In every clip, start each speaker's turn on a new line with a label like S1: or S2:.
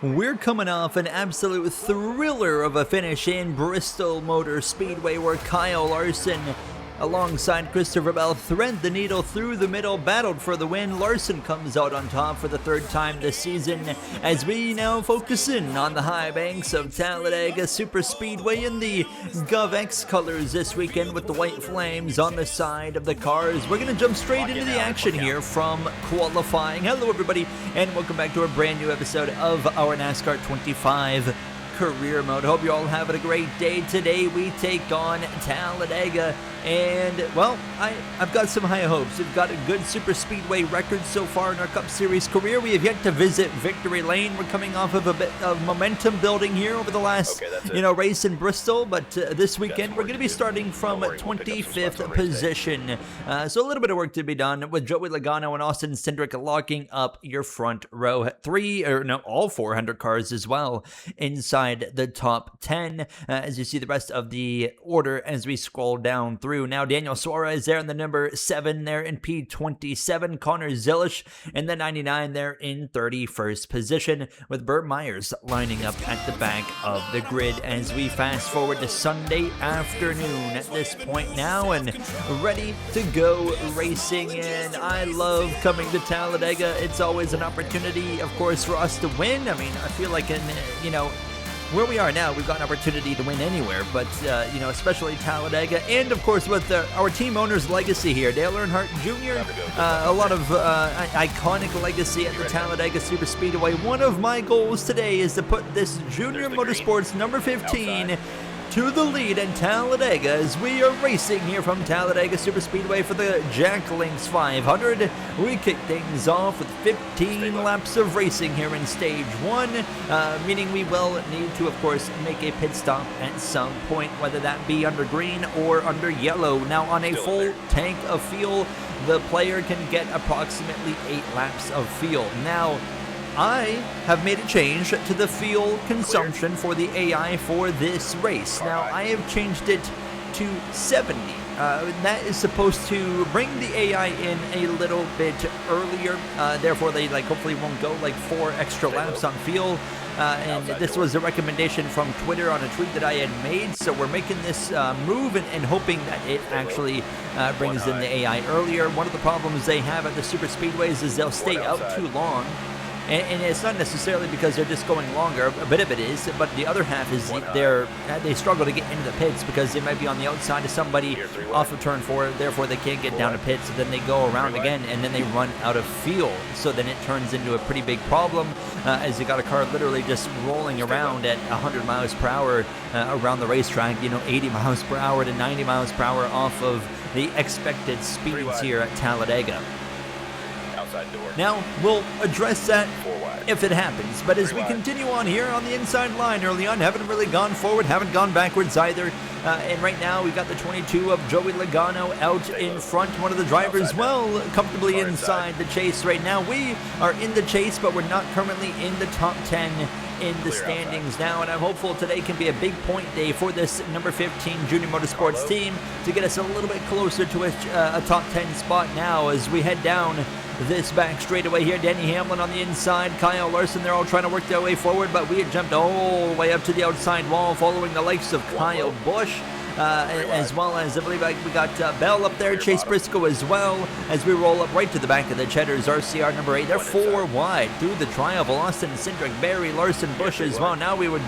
S1: We're coming off an absolute thriller of a finish in Bristol Motor Speedway where Kyle Larson alongside Christopher Bell thread the needle through the middle, battled for the win. Larson comes out on top for the third time this season as we now focus in on the high banks of Talladega Super Speedway in the GovX colors this weekend with the white flames on the side of the cars. We're going to jump straight into the action here from qualifying. Hello everybody and welcome back to a brand new episode of our NASCAR 25 career mode. Hope you're all having a great day. Today we take on Talladega and, well, I've got some high hopes. We've got a good super speedway record so far in our Cup Series career. We have yet to visit Victory Lane. We're coming off of a bit of momentum building here over the last, race in Bristol, but this weekend we're going to be starting from 25th position. So a little bit of work to be done with Joey Logano and Austin Cindric locking up your front row. All 400 cars as well inside the top 10. As you see the rest of the order as we scroll down through. Now Daniel Suarez there in the number 7 there in P27. Connor Zilisch in the 99 there in 31st position, with Burt Myers lining up at the back of the grid as we fast forward to Sunday afternoon at this point now and ready to go racing. And I love coming to Talladega. It's always an opportunity, of course, for us to win. I mean, I feel like where we are now, we've got an opportunity to win anywhere, but, especially Talladega, and, of course, with our team owner's legacy here, Dale Earnhardt Jr., a lot of iconic legacy at the Talladega Super Speedway. One of my goals today is to put this Junior Motorsports number 15 to the lead in Talladega as we are racing here from Talladega Super Speedway for the Jack Links 500. We kick things off with 15 laps of racing here in stage 1, meaning we will need to, of course, make a pit stop at some point, whether that be under green or under yellow. Now, on a full tank of fuel, the player can get approximately 8 laps of fuel. Now, I have made a change to the fuel consumption for the AI for this race. Now, I have changed it to 70. That is supposed to bring the AI in a little bit earlier. Therefore, they hopefully won't go 4 extra laps on fuel. And this was a recommendation from Twitter on a tweet that I had made. So we're making this move and hoping that it actually brings in the AI earlier. One of the problems they have at the super speedways is they'll stay out too long. And it's not necessarily because they're just going longer, a bit of it is, but the other half is they struggle to get into the pits because they might be on the outside of somebody off of turn 4, therefore they can't get down to pits, so then they go around again, and then they run out of fuel. So then it turns into a pretty big problem as you got a car literally just rolling around at 100 miles per hour around the racetrack, 80 miles per hour to 90 miles per hour off of the expected speeds here at Talladega. Now, we'll address that if it happens, but as we continue on here on the inside line early on, haven't really gone forward, haven't gone backwards either, and right now we've got the 22 of Joey Logano out in front, one of the drivers well comfortably inside the chase right now. We are in the chase, but we're not currently in the top 10 in the standings now, and I'm hopeful today can be a big point day for this number 15 Junior Motorsports team to get us a little bit closer to a top 10 spot now as we head down this back straightaway here. Denny Hamlin on the inside, Kyle Larson, they're all trying to work their way forward, but we had jumped all the way up to the outside wall following the likes of Kyle Busch. As well as, I believe we got Bell up there, Chase Briscoe as well, as we roll up right to the back of the Cheddar's RCR number 8. They're 4 wide through the trial. Austin Cindric, Barry, Larson, Busch as well. Now we would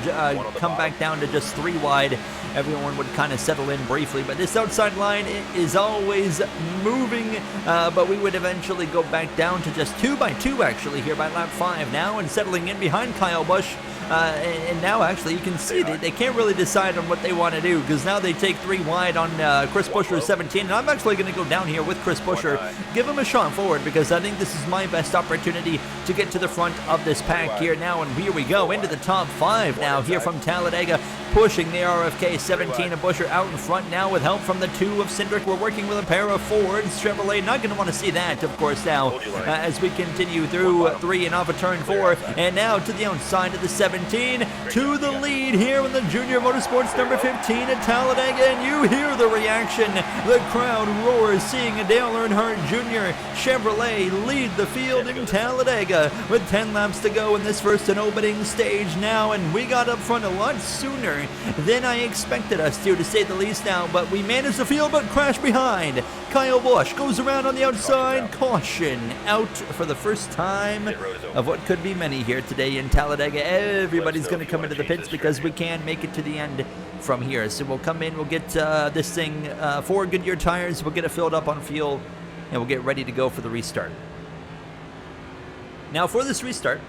S1: come back down to just 3 wide. Everyone would kind of settle in briefly, but this outside line is always moving, but we would eventually go back down to just 2 by 2 actually here by lap 5 now, and settling in behind Kyle Busch. And now actually you can see they can't really decide on what they want to do, because now they take 3 wide on Chris Buescher 17, and I'm actually going to go down here with Chris Buescher, give him a shot forward, because I think this is my best opportunity to get to the front of this pack here now. And here we go into the top 5 now here from Talladega, pushing the RFK 17 of Buescher out in front now with help from the 2 of Cindric. We're working with a pair of Fords. Chevrolet not going to want to see that, of course, now as we continue through 3 and off of turn 4, and now to the outside of the 17 to the lead here in the Junior Motorsports number 15 at Talladega. Talladega, and you hear the reaction. The crowd roars, seeing Dale Earnhardt Jr. Chevrolet lead the field in Talladega with 10 laps to go in this first and opening stage now, and we got up front a lot sooner than I expected us to say the least now, but we managed the field but crashed behind. Kyle Busch goes around on the outside. Caution out for the first time of what could be many here today in Talladega. Everybody's going to come into the pits because we can't make it to the end from here. So we'll come in, we'll get this thing 4 Goodyear tires, we'll get it filled up on fuel, and we'll get ready to go for the restart. Now for this restart,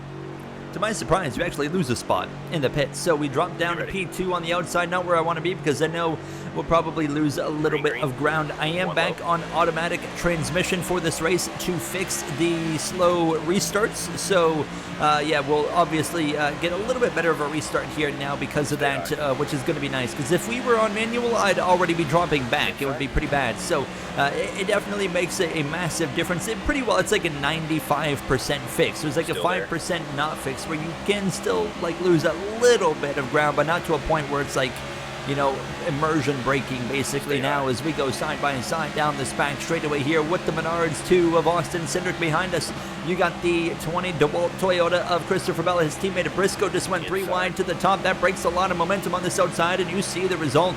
S1: to my surprise, we actually lose a spot in the pits. So we drop down to P2 on the outside, not where I want to be because I know we'll probably lose a little bit of ground. I am back on automatic transmission for this race to fix the slow restarts. So yeah, we'll obviously get a little bit better of a restart here now because of that, which is going to be nice. Because if we were on manual, I'd already be dropping back. It would be pretty bad. So it definitely makes a massive difference. It's like a 95% fix. There's like a 5% not fix where you can still like lose a little bit of ground, but not to a point where it's like, you know, immersion braking basically now as we go side by side down this back straightaway here with the Menards 2 of Austin Cindric behind us. You got the 20 DeWalt Toyota of Christopher Bell. His teammate Briscoe just went 3 wide to the top. That breaks a lot of momentum on this outside, and you see the result.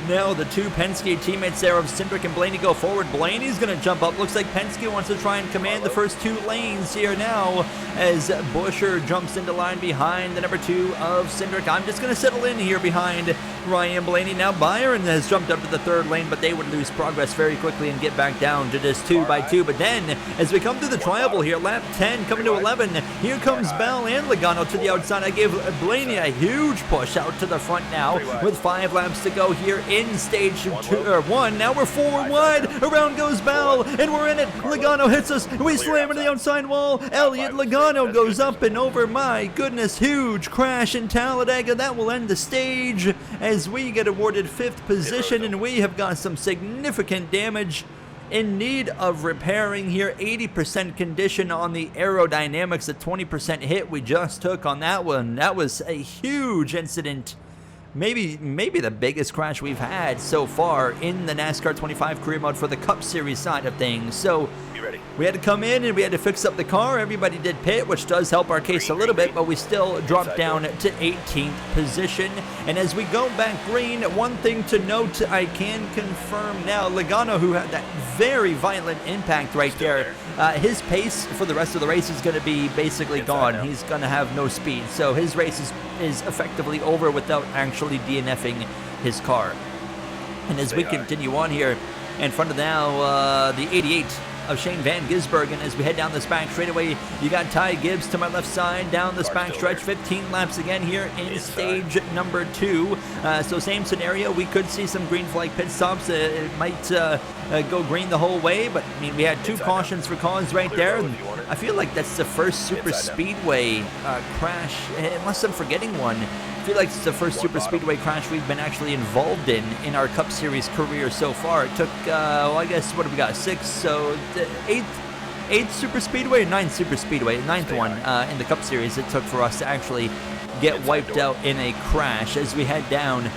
S1: Now the 2 Penske teammates there of Cindric and Blaney go forward. Blaney's going to jump up. Looks like Penske wants to try and command the first 2 lanes here now as Buescher jumps into line behind the number 2 of Cindric. I'm just going to settle in here behind Ryan Blaney. Now Byron has jumped up to the 3rd lane, but they would lose progress very quickly and get back down to just 2 by 2. But then as we come through the tri-oval here, lap 10 coming to 11, here comes Bell and Logano to the outside. I give Blaney a huge push out to the front now with 5 laps to go here in stage 1. Now we're 4 wide. Around goes Bell, and we're in it. Logano hits us. We slam into the outside wall. Elliott Logano goes up and over. My goodness, huge crash in Talladega. That will end the stage as we get awarded 5th position, and we have got some significant damage in need of repairing here. 80% condition on the aerodynamics. A 20% hit we just took on that one. That was a huge incident. Maybe the biggest crash we've had so far in the NASCAR 25 career mode for the Cup Series side of things. So we had to come in and we had to fix up the car. Everybody did pit, which does help our case a little bit, but we still dropped down to 18th position. And as we go back green, one thing to note, I can confirm now, Logano, who had that very violent impact right there, his pace for the rest of the race is going to be basically gone. He's going to have no speed. So his race is effectively over without actually DNFing his car. And as we continue on here, in front of now the 88 of Shane Van Gisbergen as we head down this back straightaway. You got Ty Gibbs to my left side down this back stretch. 15 laps again here in stage number 2. So same scenario. We could see some green flag pit stops. It might go green the whole way, but I mean we had 2 cautions for cause right there. I feel like that's the first super speedway crash, unless I'm forgetting one. I feel like it's the first super speedway crash we've been actually involved in our Cup Series career so far. It took, well, I guess, what have we got, 6, so 8th super speedway, 9th super speedway, 9th one in the Cup Series it took for us to actually get wiped out in a crash as we head down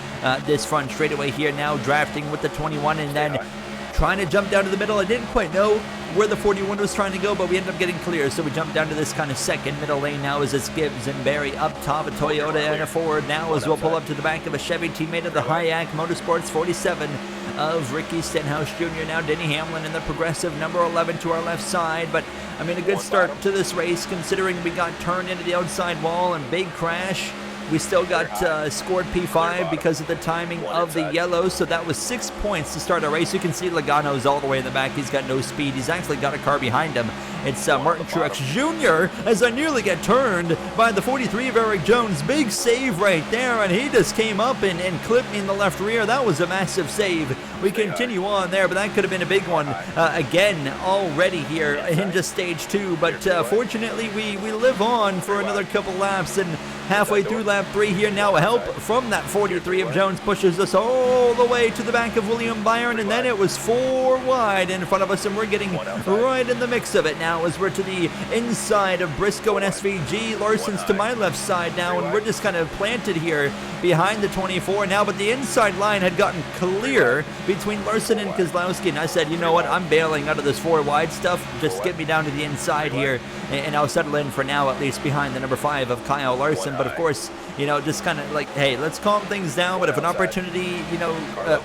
S1: this front straightaway here now, drafting with the 21 and then trying to jump down to the middle. I didn't quite know where the 41 was trying to go, but we ended up getting clear, so we jumped down to this kind of second middle lane now as it's Gibbs and Barry up top, a Toyota and a Ford now as we'll pull up to the back of a Chevy teammate of the Hayek Motorsports 47 of Ricky Stenhouse Jr. Now Denny Hamlin in the progressive number 11 to our left side, but I mean a good start to this race considering we got turned into the outside wall and big crash. We still got scored P5 because of the timing of the yellow, so that was 6 points to start our race. You can see Logano's all the way in the back. He's got no speed. He's actually got a car behind him. It's Martin Truex Jr. as I nearly get turned by the 43 of Eric Jones. Big save right there, and he just came up and clipped me in the left rear. That was a massive save. We continue on there, but that could have been a big one. Again, already here into stage 2, but fortunately we live on for another couple laps, and halfway through lap 3 here. Now help from that 43 of Jones pushes us all the way to the back of William Byron, and then it was 4 wide in front of us, and we're getting right in the mix of it now as we're to the inside of Briscoe and SVG. Larson's to my left side now, and we're just kind of planted here behind the 24 now, but the inside line had gotten clear between Larson and Keselowski, and I said, you know what, I'm bailing out of this 4 wide stuff. Just get me down to the inside here, and I'll settle in for now, at least behind the number 5 of Kyle Larson. But of course, you know, just kind of like, hey, let's calm things down. But if an opportunity, you know,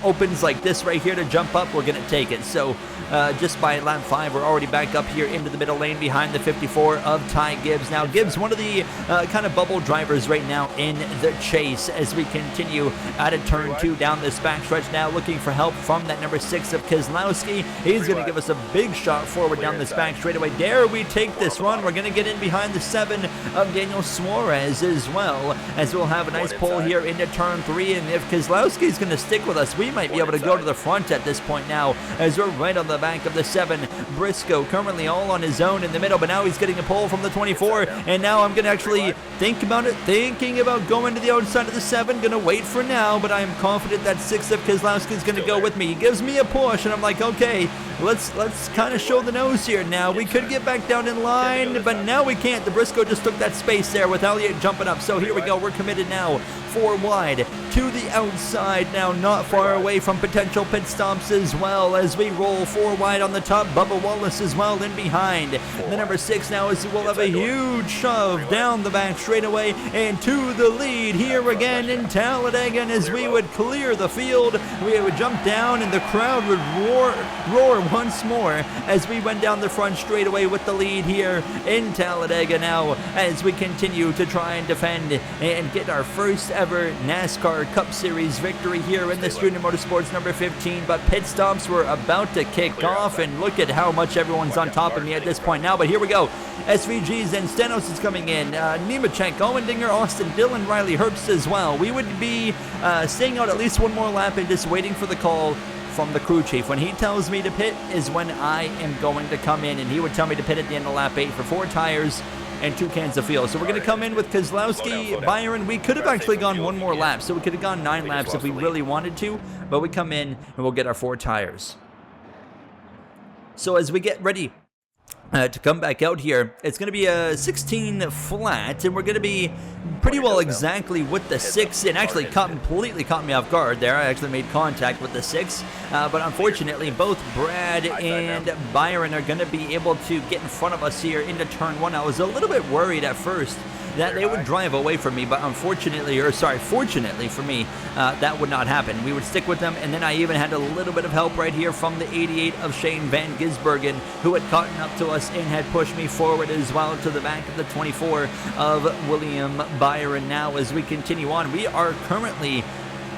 S1: opens like this right here to jump up, we're going to take it. So just by lap 5, we're already back up here into the middle lane behind the 54 of Ty Gibbs. Now, Gibbs, one of the kind of bubble drivers right now in the chase as we continue out of turn 2 down this backstretch now, looking for help from that number 6 of Keselowski. He's going to give us a big shot forward down this back straightaway. Dare we take this run? We're going to get in behind the 7 of Daniel Suarez as well, as we'll have a nice pull here into turn 3. And if Keselowski's going to stick with us, we might be able to go to the front at this point now, as we're right on the back of the 7. Briscoe currently all on his own in the middle, but now he's getting a pull from the 24. And now I'm going to actually thinking about going to the outside of the 7. Going to wait for now, but I'm confident that 6 of Keselowski's going to go with me. He gives me a push, and I'm like, okay, let's kind of show the nose here now. We could get back down in line, but now we can't. The Briscoe just took that space there with Elliott jumping up. So here we go. We're committed now 4 wide to the outside now, not far away from potential pit stops as well, as we roll 4 wide on the top. Bubba Wallace as well in behind. The number 6 now is we'll have a huge shove down the back straightaway and to the lead here again in Talladega. And as we would clear the field, we would jump down and the crowd would roar once more as we went down the front straightaway with the lead here in Talladega now, as we continue to try and defend and get our first ever NASCAR Cup Series victory here in this Junior Motorsports number 15. But pit stops were about to kick off, and look at how much everyone's on top of me at this point now. But here we go. SVG's and Stenos is coming in. Nemechek, Owendinger, Austin Dillon, Riley Herbst as well. We would be staying out at least 1 more lap and just waiting for the call from the crew chief. When he tells me to pit is when I am going to come in, and he would tell me to pit at the end of lap 8 for 4 tires and 2 cans of fuel. So we're going to come in with Keselowski, Byron. We could have actually gone 1 more lap, so we could have gone 9 laps if we really wanted to, but we come in and we'll get our 4 tires. So as we get ready to come back out here, it's going to be a 16 flat, and we're going to be pretty well exactly with the 6, and actually completely caught me off guard there. I actually made contact with the 6, but unfortunately both Brad and Byron are going to be able to get in front of us here into turn 1. I was a little bit worried at first that they would drive away from me, but fortunately for me, that would not happen. We would stick with them, and then I even had a little bit of help right here from the 88 of Shane Van Gisbergen, who had caught up to us and had pushed me forward as well to the back of the 24 of William Byron. Now as we continue on, we are currently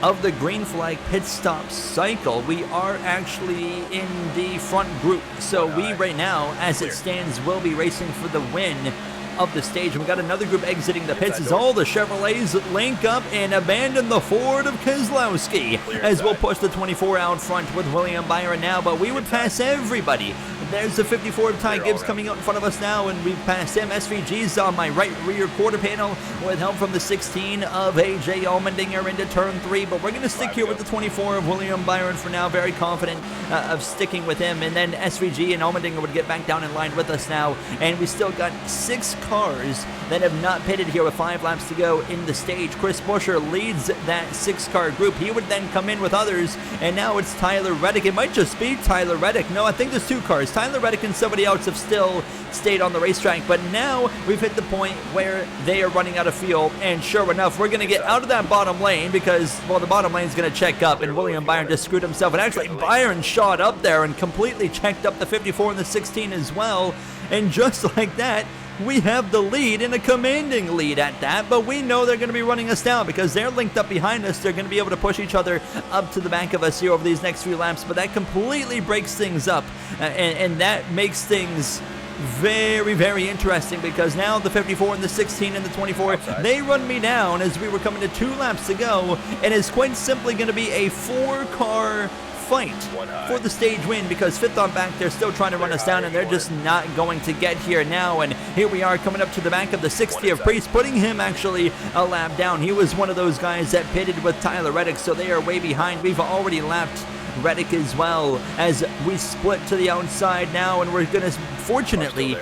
S1: of the green flag pit stop cycle. We are actually in the front group, so we right now, as it stands, will be racing for the win of the stage. And we got another group exiting the pits as all the Chevrolets link up and abandon the Ford of Keselowski, as we'll push the 24 out front with William Byron now. But we would pass everybody. There's the 54 of Ty Gibbs coming out in front of us now, and we've passed him. SVG's on my right rear quarter panel with help from the 16 of AJ Allmendinger into turn 3, but we're going to stick here with the 24 of William Byron for now. Very confident of sticking with him, and then SVG and Allmendinger would get back down in line with us now, and we still got 6 cars that have not pitted here with 5 laps to go in the stage. Chris Buescher leads that 6-car group. He would then come in with others, and now it's Tyler Reddick. It might just be Tyler Reddick. No, I think there's 2 cars. Tyler Reddick and somebody else have still stayed on the racetrack, but now we've hit the point where they are running out of fuel, and sure enough, we're going to get out of that bottom lane because, well, the bottom lane is going to check up, and William Byron just screwed himself, and actually Byron shot up there and completely checked up the 54 and the 16 as well, and just like that, we have the lead, and a commanding lead at that, but we know they're going to be running us down because they're linked up behind us. They're going to be able to push each other up to the back of us here over these next few laps, but that completely breaks things up, and that makes things very, very interesting because now the 54 and the 16 and the 24, they run me down as we were coming to 2 laps to go, and it's quite simply going to be a 4-car fight for the stage win, because 5th on back, they're still trying to run us down, and they're just not going to get here now. And here we are coming up to the back of the 60 of Priest, putting him actually a lap down. He was one of those guys that pitted with Tyler Reddick, so they are way behind. We've already lapped Reddick as well, as we split to the outside now, and we're going to, fortunately,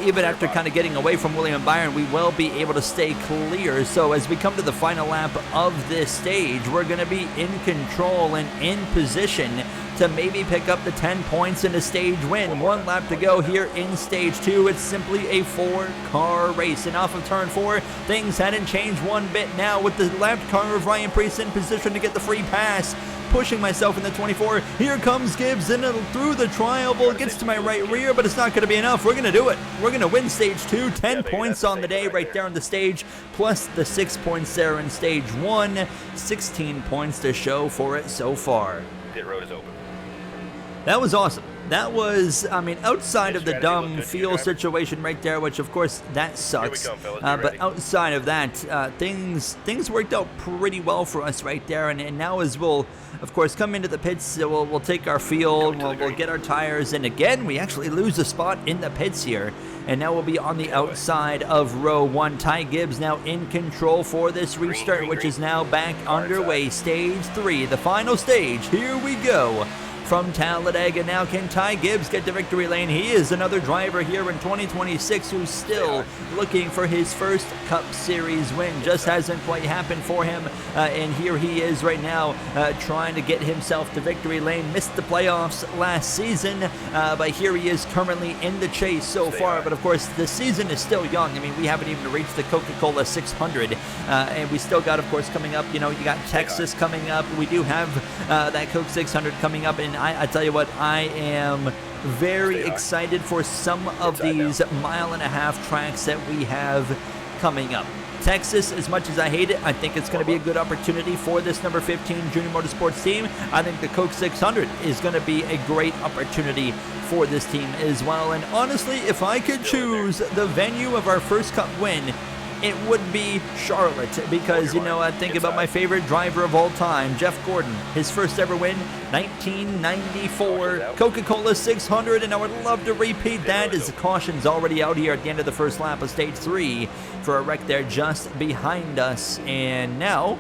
S1: even after kind of getting away from William Byron, we will be able to stay clear. So as we come to the final lap of this stage, we're going to be in control and in position to maybe pick up the 10 points in a stage win. 1 lap to go here in stage 2. It's simply a 4-car race. And off of turn 4, things hadn't changed one bit now, with the left car of Ryan Priest in position to get the free pass. Pushing myself in the 24. Here comes Gibbs in through the tri-oval. Gets to my right rear, but it's not going to be enough. We're going to do it. We're going to win stage 2. 10 points on the day right there on the stage, plus the 6 points there in stage 1. 16 points to show for it so far.
S2: Pit road is open.
S1: That was awesome. That was, I mean, outside of the dumb fuel situation right there, which of course that sucks. But outside of that, things worked out pretty well for us right there. And now as we'll, of course, come into the pits, we'll take our fuel, we'll get our tires, and again, we actually lose a spot in the pits here. And now we'll be on the outside of row 1. Ty Gibbs now in control for this restart, which is now back underway. Stage 3, the final stage. Here we go. From Talladega now, can Ty Gibbs get to victory lane? He is another driver here in 2026 who's still looking for his first Cup Series win. Just hasn't quite happened for him, and here he is right now trying to get himself to victory lane. Missed the playoffs last season, but here he is currently in the chase so far. But of course, the season is still young. I mean, we haven't even reached the Coca-Cola 600, and we still got, of course, coming up, you know, you got Texas coming up. We do have that Coke 600 coming up, and I tell you what, I am very excited for some of these 1.5 mile tracks that we have coming up. Texas, as much as I hate it, I think it's going to be a good opportunity for this number 15 Junior Motorsports team. I think the Coke 600 is going to be a great opportunity for this team as well. And honestly, if I could choose the venue of our first Cup win, it would be Charlotte, because, you know, I think about my favorite driver of all time, Jeff Gordon. His first ever win, 1994 Coca-Cola 600, and I would love to repeat that, as the caution's already out here at the end of the first lap of stage 3 for a wreck there just behind us. And now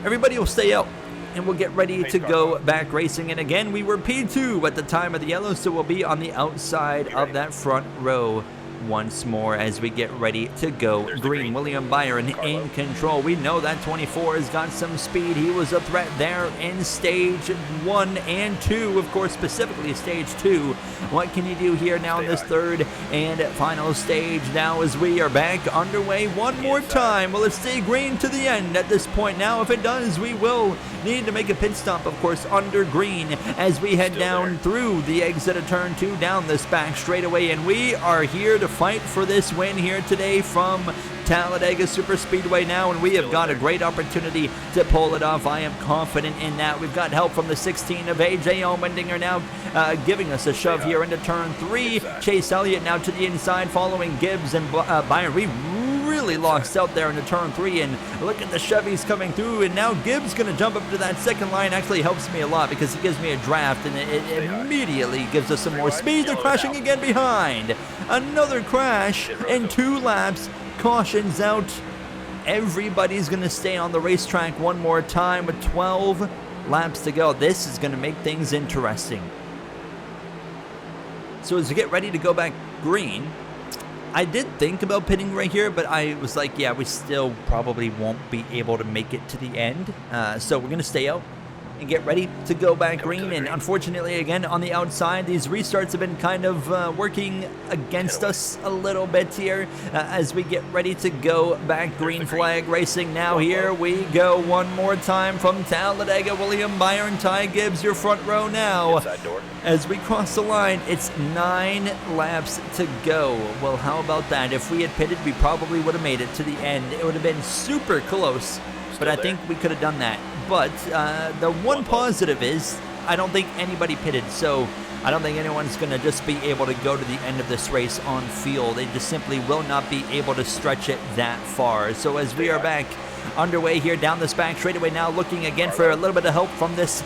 S1: everybody will stay out, and we'll get ready to go back racing. And again, we were P2 at the time of the yellow, so we'll be on the outside of that front row once more as we get ready to go green. William Byron in control. We know that 24 has got some speed. He was a threat there in stage 1 and 2, of course, specifically stage 2. What can you do here now in this third and final stage now as we are back underway one more time? Will it stay green to the end at this point now? If it does, we will need to make a pit stop, of course, under green as we head down through the exit of turn 2 down this back straightaway, and we are here to fight for this win here today from Talladega Superspeedway now, and we have got a great opportunity to pull it off. I am confident in that. We've got help from the 16 of AJ Allmendinger now giving us a shove here into turn 3. Chase Elliott now to the inside following Gibbs and Byron. We really lost out there into turn 3, and look at the Chevys coming through, and now Gibbs going to jump up to that second line. Actually helps me a lot because it gives me a draft, and it immediately gives us some more speed. They're crashing again behind. Another crash in 2 laps. Cautions out. Everybody's going to stay on the racetrack one more time with 12 laps to go. This is going to make things interesting. So as we get ready to go back green, I did think about pitting right here, but I was like, yeah, we still probably won't be able to make it to the end. So we're going to stay out and get ready to go back green. And unfortunately, again, on the outside, these restarts have been kind of working against us a little bit here as we get ready to go back green flag racing. Now here we go one more time from Talladega. William Byron, Ty Gibbs, your front row now. As we cross the line, it's 9 laps to go. Well, how about that? If we had pitted, we probably would have made it to the end. It would have been super close, but I think we could have done that. But the one positive is I don't think anybody pitted, so I don't think anyone's going to just be able to go to the end of this race on fuel. They just simply will not be able to stretch it that far. So as we are back underway here down this back straightaway now, looking again for a little bit of help from this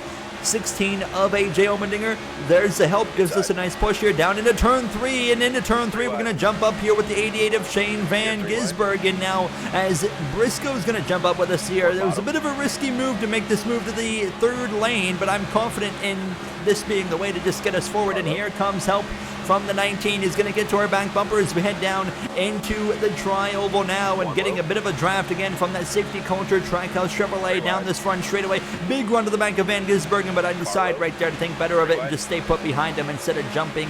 S1: 16 of A.J. Allmendinger. There's the help, gives us a nice push here down into turn 3, and into turn 3 we're going to jump up here with the 88 of Shane Van Gisbergen. Now as Briscoe's going to jump up with us here, there was a bit of a risky move to make this move to the third lane, but I'm confident in this being the way to just get us forward, and here comes help from the 19. Is going to get to our back bumper as we head down into the tri-oval now, and getting a bit of a draft again from that safety culture Trackhouse Chevrolet down this front straightaway. Big run to the back of Van Gisbergen, but I decide right there to think better of it and just stay put behind him instead of jumping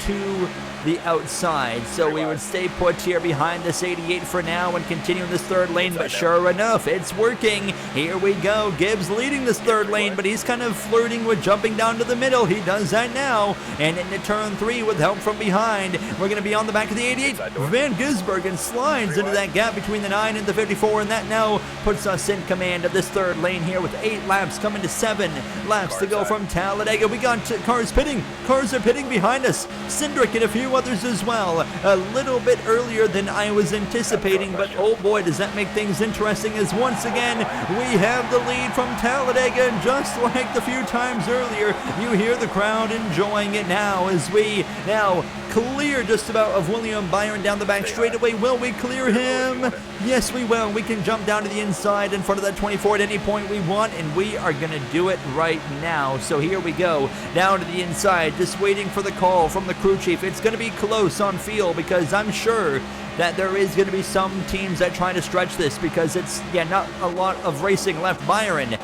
S1: to the outside. So we would stay put here behind this 88 for now and continue in this third lane, but sure enough, it's working. Here we go. Gibbs leading this third lane, but he's kind of flirting with jumping down to the middle. He does that now, and into turn 3 with help from behind. We're going to be on the back of the 88. Van Gisbergen slides into that gap between the 9 and the 54, and that now puts us in command of this third lane here with 8 laps coming to 7 laps to go from Talladega. We got cars pitting. Cars are pitting behind us. Cindric and a few others as well. A little bit earlier than I was anticipating, but oh boy, does that make things interesting, as once again we have the lead from Talladega, and just like the few times earlier, you hear the crowd enjoying it now as we now clear just about of William Byron down the back straightaway. Will we clear him? Yes, we will. We can jump down to the inside in front of that 24 at any point we want, and we are going to do it right now. So here we go, down to the inside, just waiting for the call from the crew chief. It's going to be close on feel, because I'm sure that there is going to be some teams that try to stretch this, because it's, not a lot of racing left. Byron,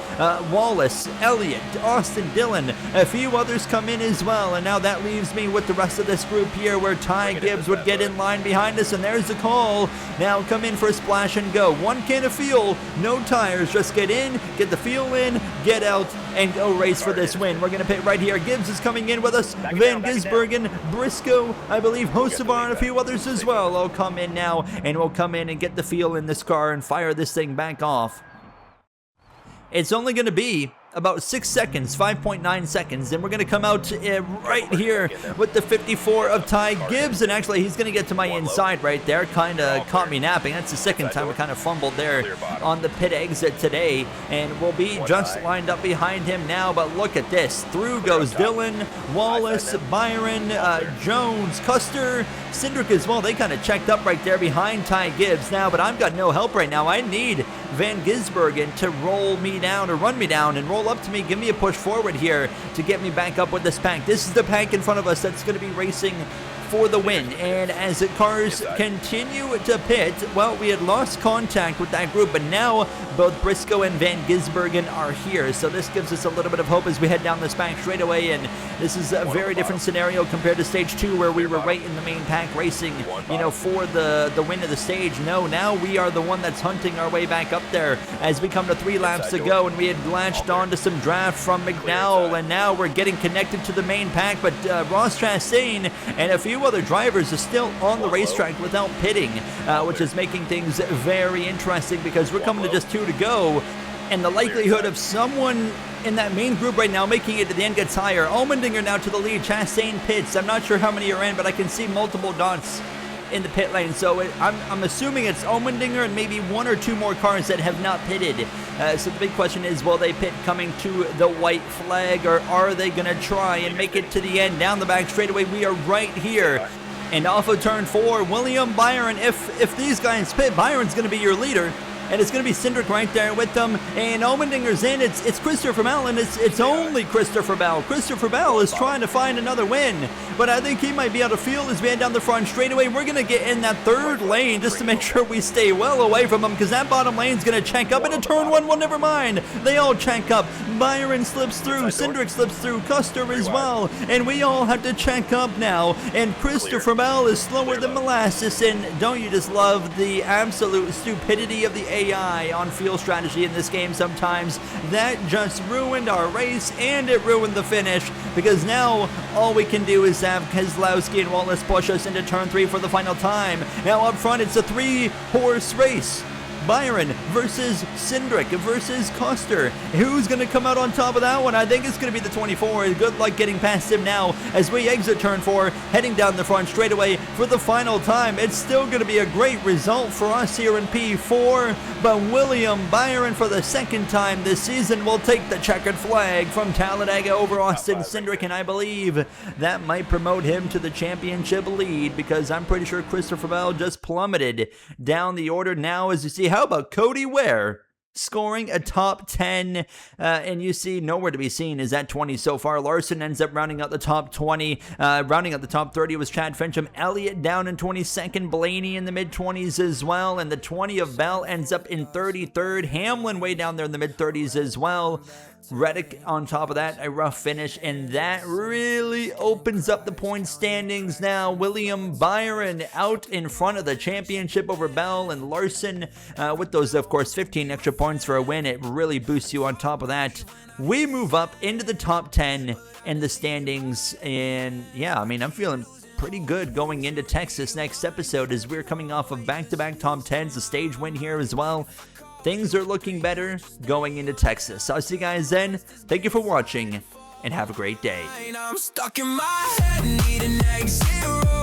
S1: Wallace, Elliott, Austin Dillon, a few others come in as well, and now that leaves me with the rest of this group here, where Ty Gibbs would get in line behind us, and there's the call. Now come in for a splash and go. 1 can of fuel, no tires, just get in, get the fuel in, get out, and go race for this win. We're going to pit right here. Gibbs is coming in with us. Van Gisbergen, Briscoe, I believe Hocevar, and a few others as well all come in now, and we'll come in and get the feel in this car and fire this thing back off. It's only going to be about 6 seconds, 5.9 seconds, and we're going to come out right here with the 54 of Ty Gibbs, and actually he's going to get to my inside right there. Kind of caught me napping. That's the second time we kind of fumbled there on the pit exit today, and we'll be just lined up behind him now. But look at this. Through goes Dillon, Wallace, Byron, Jones, Custer, Cindric as well. They kind of checked up right there behind Ty Gibbs now, but I've got no help right now. I need Van Gisbergen to roll me down, or run me down and roll up to me, give me a push forward here to get me back up with this pack. This is the pack in front of us that's going to be racing for the win. And as the cars continue to pit, well, we had lost contact with that group, but now both Briscoe and Van Gisbergen are here, so this gives us a little bit of hope as we head down this back straightaway. And this is a very different scenario compared to stage 2, where we were right in the main pack racing, for the win of the stage. No, now we are the one that's hunting our way back up there as we come to 3 laps to go, and we had latched onto some draft from McDowell, and now we're getting connected to the main pack, but Ross Chastain and a few other drivers are still on the racetrack without pitting, which is making things very interesting, because we're coming to just 2 to go, and the likelihood of someone in that main group right now making it to the end gets higher. Allmendinger now to the lead. Chastain pits. I'm not sure how many are in, but I can see multiple dots in the pit lane, so I'm assuming it's Allmendinger and maybe 1 or 2 more cars that have not pitted. So the big question is, will they pit coming to the white flag, or are they going to try and make it to the end down the back straightaway? We are right here, and off of turn 4, William Byron. If these guys pit, Byron's going to be your leader, and it's going to be Cindric right there with them, and Allmendinger's in. It's Christopher Bell, and it's only Christopher Bell. Christopher Bell is trying to find another win, but I think he might be out of field as we head down the front straightaway. We're going to get in that third lane just to make sure we stay well away from him, because that bottom lane's going to check up into turn 1. Well, never mind. They all check up. Byron slips through. Cindric slips through. Custer as well, and we all have to check up now, and Christopher Bell is slower than molasses, and don't you just love the absolute stupidity of the AI on field strategy in this game sometimes? That just ruined our race, and it ruined the finish, because now all we can do is have Keselowski and Wallace push us into turn 3 for the final time. Now up front, it's a 3-horse race. Byron versus Cindric versus Custer. Who's going to come out on top of that one? I think it's going to be the 24. Good luck getting past him now as we exit turn 4, heading down the front straightaway for the final time. It's still going to be a great result for us here in P4, but William Byron for the second time this season will take the checkered flag from Talladega over Austin Cindric, and I believe that might promote him to the championship lead, because I'm pretty sure Christopher Bell just plummeted down the order now. As you see, how about Cody Ware scoring a top 10, and you see nowhere to be seen is at 20 so far. Larson ends up rounding out the top 20. Rounding out the top 30 was Chad Fincham. Elliott down in 22nd. Blaney in the mid-20s as well, and the 20 of Bell ends up in 33rd. Hamlin way down there in the mid-30s as well. Reddick on top of that, a rough finish, and that really opens up the point standings now. William Byron out in front of the championship over Bell and Larson, with those, of course, 15 extra points for a win. It really boosts you on top of that. We move up into the top 10 in the standings, and yeah, I mean, I'm feeling pretty good going into Texas next episode, as we're coming off of back-to-back top 10s, a stage win here as well. Things are looking better going into Texas. I'll see you guys then. Thank you for watching, and have a great day.
S2: I'm stuck in my head, need an exit.